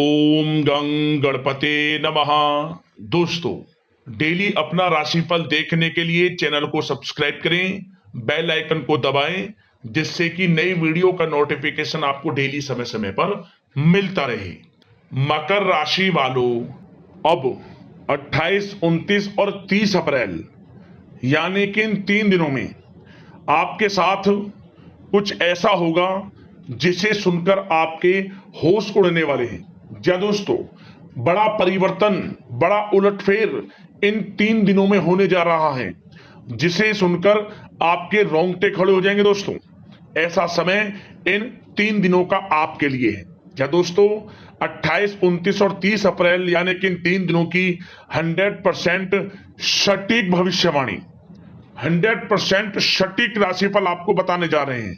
ओम गं गणपते नमः। दोस्तों, डेली अपना राशिफल देखने के लिए चैनल को सब्सक्राइब करें, बेल आइकन को दबाएं, जिससे कि नई वीडियो का नोटिफिकेशन आपको डेली समय समय पर मिलता रहे। मकर राशि वालों, अब 28, 29 और 30 अप्रैल यानी कि इन 3 दिनों में आपके साथ कुछ ऐसा होगा जिसे सुनकर आपके होश उड़ने वाले हैं। जी दोस्तों, बड़ा परिवर्तन, बड़ा उलटफेर इन 3 दिनों में होने जा रहा है, जिसे सुनकर आपके रोंगटे खड़े हो जाएंगे। दोस्तों, ऐसा समय इन 3 दिनों का आपके लिए है। क्या दोस्तों, 28, 29 और 30 अप्रैल यानी कि इन 3 दिनों की 100% सटीक भविष्यवाणी, 100% सटीक राशिफल आपको बताने जा रहे हैं।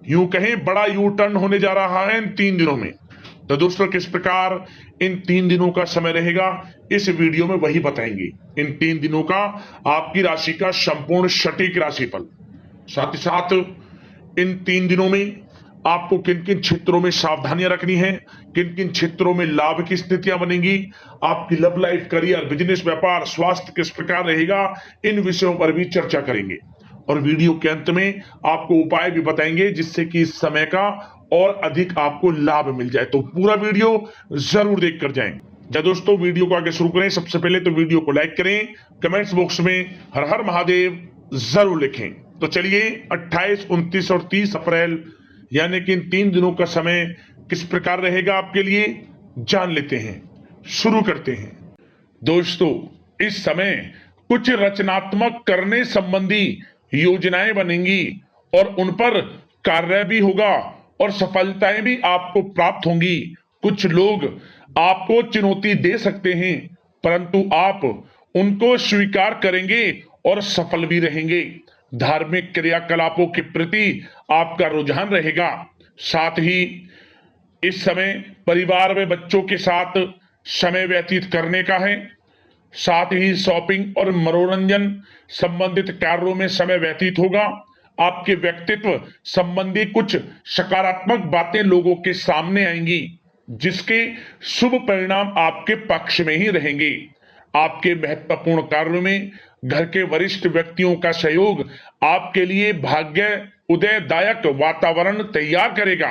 यूं कहें, बड़ा यू टर्न होने जा रहा है इन 3 दिनों में। तो दोस्तों, किस प्रकार इन 3 दिनों का समय रहेगा, इस वीडियो में वही बताएंगे। इन 3 दिनों का आपकी राशि का संपूर्ण सटीक राशिफल, साथ ही साथ इन 3 दिनों में आपको किन किन क्षेत्रों में सावधानियां रखनी है, किन किन क्षेत्रों में लाभ की स्थितियां बनेंगी, आपकी लव लाइफ, करियर, बिजनेस, व्यापार, स्वास्थ्य किस प्रकार रहेगा, इन विषयों पर भी चर्चा करेंगे। और वीडियो के अंत में आपको उपाय भी बताएंगे जिससे कि इस समय का और अधिक आपको लाभ मिल जाए। तो पूरा वीडियो जरूर देख कर जाएं। जब दोस्तों, वीडियो को आगे शुरू करें, सबसे पहले तो वीडियो को लाइक करें, कमेंट्स बॉक्स में हर हर महादेव जरूर लिखें। तो चलिए, 28, 29 और 30 अप्रैल यानी कि इन 3 दिनों का समय किस प्रकार रहेगा आपके लिए, जान लेते हैं। शुरू करते हैं। दोस्तों, इस समय कुछ रचनात्मक करने संबंधी योजनाएं बनेंगी और उन पर कार्य भी होगा और सफलताएं भी आपको प्राप्त होंगी। कुछ लोग आपको चुनौती दे सकते हैं, परंतु आप उनको स्वीकार करेंगे और सफल भी रहेंगे। धार्मिक क्रियाकलापों के प्रति आपका रुझान रहेगा। साथ ही इस समय परिवार में बच्चों के साथ समय व्यतीत करने का है। साथ ही शॉपिंग और मनोरंजन संबंधित कार्यों में समय व्यतीत होगा। आपके व्यक्तित्व संबंधी कुछ सकारात्मक बातें लोगों के सामने आएंगी, जिसके शुभ परिणाम आपके पक्ष में ही रहेंगे। आपके महत्वपूर्ण कार्यों में घर के वरिष्ठ व्यक्तियों का सहयोग आपके लिए भाग्य उदयदायक वातावरण तैयार करेगा।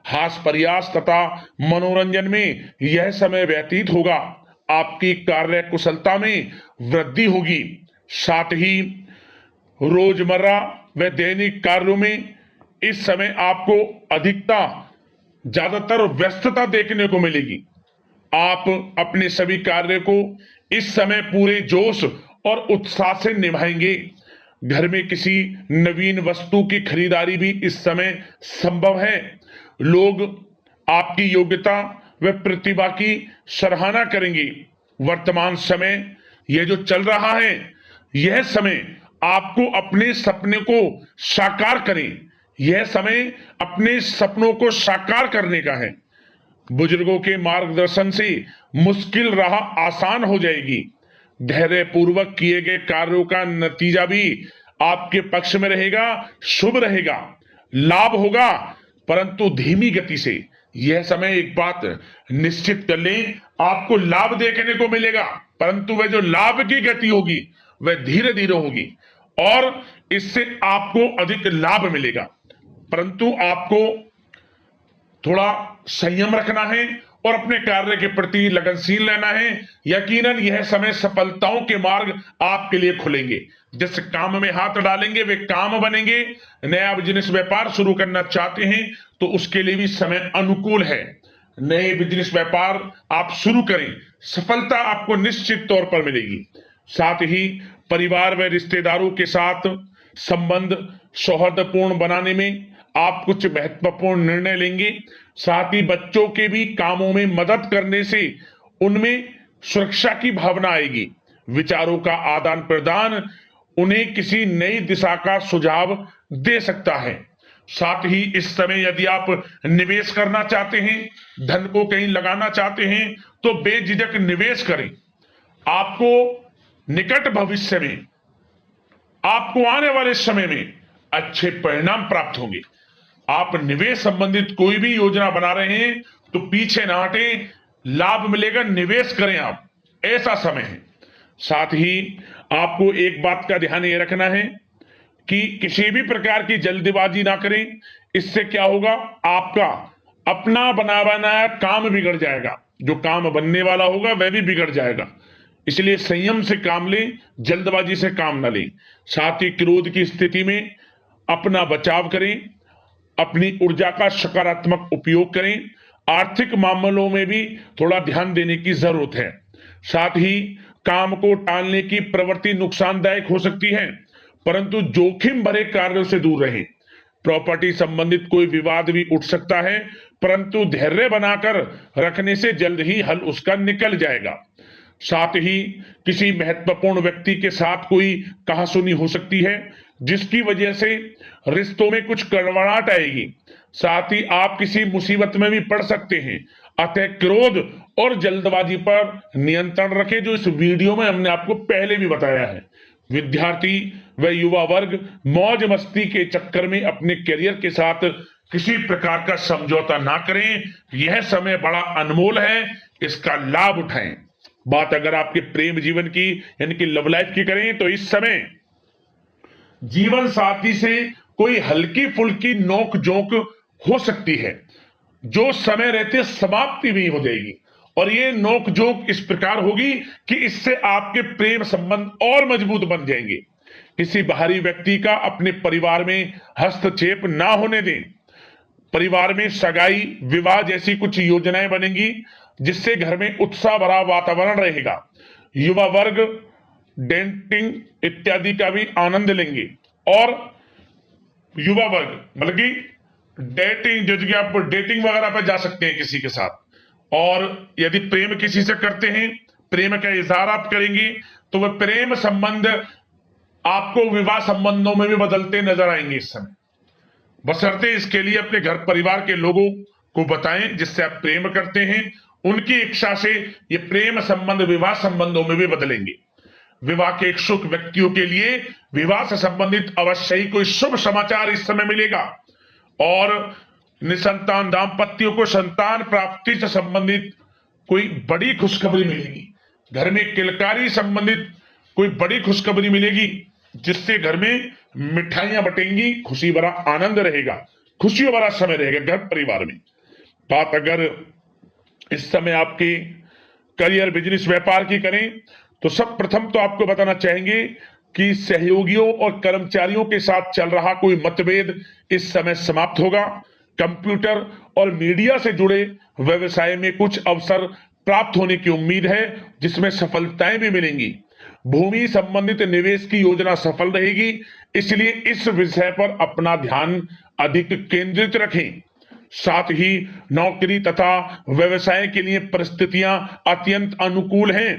हास्य प्रयास तथा मनोरंजन में यह समय व्यतीत होगा। आपकी कार्य कुशलता में वृद्धि होगी। साथ ही रोजमर्रा व दैनिक कार्यों में इस समय आपको ज्यादातर व्यस्तता देखने को मिलेगी। आप अपने सभी कार्य को इस समय पूरे जोश और उत्साह से निभाएंगे। घर में किसी नवीन वस्तु की खरीदारी भी इस समय संभव है। लोग आपकी योग्यता व प्रतिभा की सराहना करेंगे। वर्तमान समय यह जो चल रहा है, यह समय आपको अपने सपने को साकार करें। यह समय अपने सपनों को साकार करने का है। बुजुर्गों के मार्गदर्शन से मुश्किल राह आसान हो जाएगी। धैर्य पूर्वक किए गए कार्यों का नतीजा भी आपके पक्ष में रहेगा, शुभ रहेगा, लाभ होगा, परंतु धीमी गति से। यह समय एक बात निश्चित कर लें, आपको लाभ देखने को मिलेगा, परंतु वह जो लाभ की गति होगी वह धीरे धीरे होगी और इससे आपको अधिक लाभ मिलेगा। परंतु आपको थोड़ा संयम रखना है और अपने कार्य के प्रति लगनशील रहना है। यकीनन यह समय सफलताओं के मार्ग आपके लिए खुलेंगे। जिस काम में हाथ डालेंगे वे काम बनेंगे। नया बिजनेस व्यापार शुरू करना चाहते हैं तो उसके लिए भी समय अनुकूल है। नए बिजनेस व्यापार आप शुरू करें, सफलता आपको निश्चित तौर पर मिलेगी। साथ ही परिवार व रिश्तेदारों के साथ संबंध सौहार्दपूर्ण बनाने में आप कुछ महत्वपूर्ण निर्णय लेंगे। साथ ही बच्चों के भी कामों में मदद करने से उनमें सुरक्षा की भावना आएगी। विचारों का आदान प्रदान उन्हें किसी नई दिशा का सुझाव दे सकता है। साथ ही इस समय यदि आप निवेश करना चाहते हैं, धन को कहीं लगाना चाहते हैं, तो बेझिझक निवेश करें। आपको निकट भविष्य में, आपको आने वाले समय में अच्छे परिणाम प्राप्त होंगे। आप निवेश संबंधित कोई भी योजना बना रहे हैं तो पीछे ना हटें, लाभ मिलेगा, निवेश करें आप, ऐसा समय है। साथ ही आपको एक बात का ध्यान ये रखना है कि किसी भी प्रकार की जल्दबाजी ना करें। इससे क्या होगा, आपका अपना बना बनाया काम बिगड़ जाएगा, जो काम बनने वाला होगा वह भी बिगड़ जाएगा। इसलिए संयम से काम लें, जल्दबाजी से काम ना लें। साथ ही क्रोध की स्थिति में अपना बचाव करें, अपनी ऊर्जा का सकारात्मक उपयोग करें। आर्थिक मामलों में भी थोड़ा ध्यान देने की जरूरत है। साथ ही काम को टालने की प्रवृत्ति नुकसानदायक हो सकती है, परंतु जोखिम भरे कार्यों से दूर रहें। प्रॉपर्टी संबंधित कोई विवाद भी उठ सकता है, परंतु धैर्य बनाकर रखने से जल्द ही हल उसका निकल जाएगा। साथ ही किसी महत्वपूर्ण व्यक्ति के साथ कोई कहासुनी हो सकती है, जिसकी वजह से रिश्तों में कुछ कड़वाहट आएगी। साथ ही आप किसी मुसीबत में भी पड़ सकते हैं। अतः क्रोध और जल्दबाजी पर नियंत्रण रखें, जो इस वीडियो में हमने आपको पहले भी बताया है। विद्यार्थी व युवा वर्ग मौज मस्ती के चक्कर में अपने करियर के साथ किसी प्रकार का समझौता ना करें। यह समय बड़ा अनमोल है, इसका लाभ उठाएं। बात अगर आपके प्रेम जीवन की यानी कि लव लाइफ की करें, तो इस समय जीवन साथी से कोई हल्की फुल्की नोक झोंक हो सकती है, जो समय रहते समाप्ति भी हो जाएगी। और ये नोक झोंक इस प्रकार होगी कि इससे आपके प्रेम संबंध और मजबूत बन जाएंगे। किसी बाहरी व्यक्ति का अपने परिवार में हस्तक्षेप ना होने दें। परिवार में सगाई, विवाह जैसी कुछ योजनाएं बनेंगी, जिससे घर में उत्साह भरा वातावरण रहेगा। युवा वर्ग डेटिंग इत्यादि का भी आनंद लेंगे। और युवा वर्ग मतलब कि डेटिंग, जैसे कि आप डेटिंग वगैरह पर जा सकते हैं किसी के साथ। और यदि प्रेम किसी से करते हैं, प्रेम का इजहार आप करेंगे, तो वह प्रेम संबंध आपको विवाह संबंधों में भी बदलते नजर आएंगे इस समय। बशर्ते इसके लिए अपने घर परिवार के लोगों को बताएं जिससे आप प्रेम करते हैं। उनकी इच्छा से ये प्रेम संबंध विवाह संबंधों में भी बदलेंगे। विवाह के इच्छुक व्यक्तियों के लिए विवाह से संबंधित अवश्य ही कोई शुभ समाचार इस समय मिलेगा। और निसंतान दाम्पत्यों को संतान प्राप्ति से संबंधित कोई बड़ी खुशखबरी मिलेगी। घर में किलकारी संबंधित कोई बड़ी खुशखबरी मिलेगी, जिससे घर में मिठाइयां बटेंगी, खुशी भरा आनंद रहेगा, खुशियों भरा समय रहेगा घर परिवार में। बात अगर इस समय आपके करियर, बिजनेस, व्यापार की करें, तो सब प्रथम तो आपको बताना चाहेंगे कि सहयोगियों और कर्मचारियों के साथ चल रहा कोई मतभेद इस समय समाप्त होगा। कंप्यूटर और मीडिया से जुड़े व्यवसाय में कुछ अवसर प्राप्त होने की उम्मीद है, जिसमें सफलताएं भी मिलेंगी। भूमि संबंधित निवेश की योजना सफल रहेगी, इसलिए इस विषय पर अपना ध्यान अधिक केंद्रित रखें। साथ ही नौकरी तथा व्यवसाय के लिए परिस्थितियां अत्यंत अनुकूल हैं।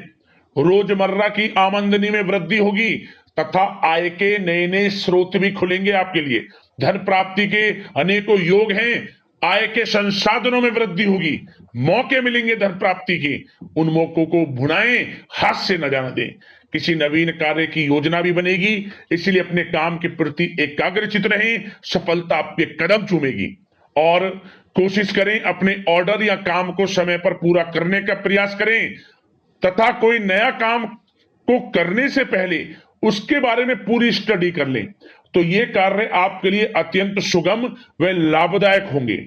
रोजमर्रा की आमदनी में वृद्धि होगी तथा आय के नए नए स्रोत भी खुलेंगे आपके लिए। धन प्राप्ति के अनेकों योग हैं। आय के संसाधनों में वृद्धि होगी, मौके मिलेंगे धन प्राप्ति के। उन मौकों को भुनाएं, हाथ से न जाने दें। किसी नवीन कार्य की योजना भी बनेगी, इसलिए अपने काम के प्रति एकाग्रचित रहें, सफलता आपके कदम चूमेगी। और कोशिश करें अपने ऑर्डर या काम को समय पर पूरा करने का प्रयास करें तथा कोई नया काम को करने से पहले उसके बारे में पूरी स्टडी कर लें, तो ये कार्य आपके लिए अत्यंत सुगम व लाभदायक होंगे।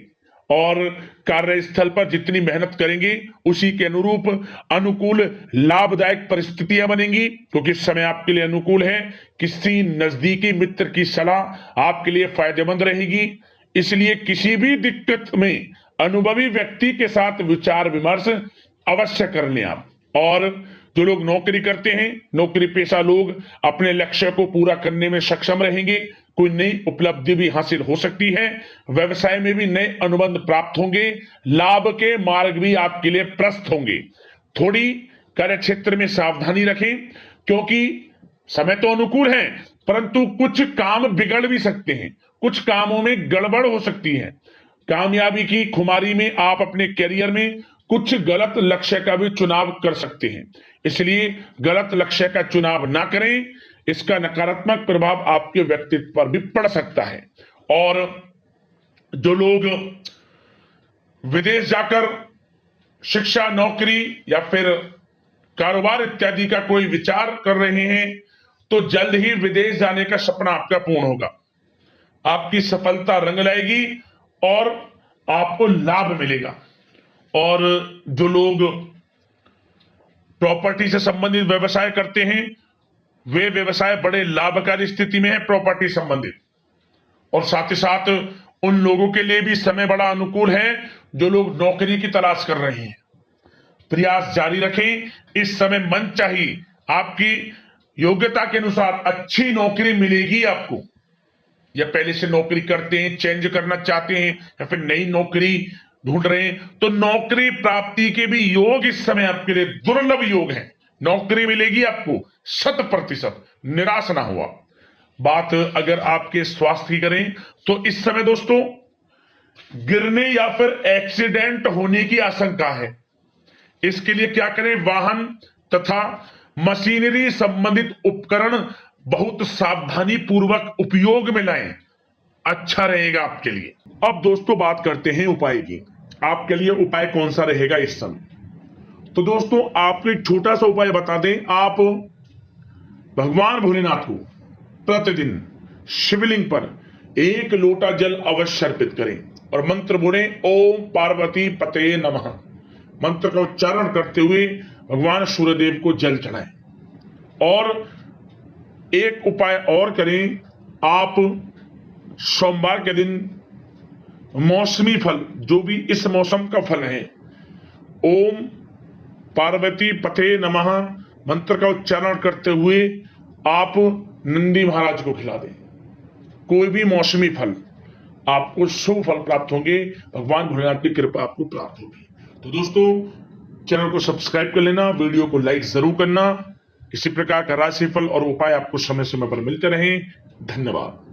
और कार्यस्थल पर जितनी मेहनत करेंगे, उसी के अनुरूप अनुकूल लाभदायक परिस्थितियां बनेंगी, क्योंकि इस समय आपके लिए अनुकूल है। किसी नजदीकी मित्र की सलाह आपके लिए फायदेमंद रहेगी, इसलिए किसी भी दिक्कत में अनुभवी व्यक्ति के साथ विचार विमर्श अवश्य कर लें आप। और जो लोग नौकरी करते हैं, नौकरी पेशा लोग अपने लक्ष्य को पूरा करने में सक्षम रहेंगे। कोई नई उपलब्धि भी हासिल हो सकती है। व्यवसाय में भी नए अनुबंध प्राप्त होंगे। लाभ के मार्ग भी आपके लिए प्रशस्त होंगे। थोड़ी कार्य क्षेत्र में सावधानी रखें, क्योंकि समय तो अनुकूल है, परंतु कुछ काम बिगड़ भी सकते हैं, कुछ कामों में गड़बड़ हो सकती है। कामयाबी की खुमारी में आप अपने करियर में कुछ गलत लक्ष्य का भी चुनाव कर सकते हैं, इसलिए गलत लक्ष्य का चुनाव ना करें। इसका नकारात्मक प्रभाव आपके व्यक्तित्व पर भी पड़ सकता है। और जो लोग विदेश जाकर शिक्षा, नौकरी या फिर कारोबार इत्यादि का कोई विचार कर रहे हैं तो जल्द ही विदेश जाने का सपना आपका पूर्ण होगा। आपकी सफलता रंग लाएगी और आपको लाभ मिलेगा। और जो लोग प्रॉपर्टी से संबंधित व्यवसाय करते हैं वे व्यवसाय बड़े लाभकारी स्थिति में है प्रॉपर्टी संबंधित। और साथ ही साथ उन लोगों के लिए भी समय बड़ा अनुकूल है जो लोग नौकरी की तलाश कर रहे हैं। प्रयास जारी रखें, इस समय मन चाहिए आपकी योग्यता के अनुसार अच्छी नौकरी मिलेगी आपको। या पहले से नौकरी करते हैं, चेंज करना चाहते हैं या फिर नई नौकरी ढूंढ रहे हैं तो नौकरी प्राप्ति के भी योग इस समय आपके लिए दुर्लभ योग है। नौकरी मिलेगी आपको 100%, निराश ना हुआ। बात अगर आपके स्वास्थ्य की करें तो इस समय दोस्तों गिरने या फिर एक्सीडेंट होने की आशंका है। इसके लिए क्या करें, वाहन तथा मशीनरी संबंधित उपकरण बहुत सावधानी पूर्वक उपयोग में लाएं, अच्छा रहेगा आपके लिए। अब दोस्तों बात करते हैं उपाय की। आपके लिए उपाय कौन सा रहेगा इस समय? तो दोस्तों आपको एक छोटा सा उपाय बता दें। आप भगवान भोलेनाथ को प्रतिदिन शिवलिंग पर 1 लोटा जल अवश्य अर्पित करें और मंत्र बोले ओम पार्वती पते नमः। मंत्र का उच्चारण करते हुए भगवान सूर्यदेव को जल चढ़ाएं। और एक उपाय और करें, आप सोमवार के दिन मौसमी फल, जो भी इस मौसम का फल है, ओम पार्वती पते नमः मंत्र का उच्चारण करते हुए आप नंदी महाराज को खिला दें। कोई भी मौसमी फल, आपको शुभ फल प्राप्त होंगे, भगवान भोलेनाथ की कृपा आपको प्राप्त होगी। तो दोस्तों चैनल को सब्सक्राइब कर लेना, वीडियो को लाइक जरूर करना। इसी प्रकार का राशिफल और उपाय आपको समय समय पर मिलते रहें। धन्यवाद।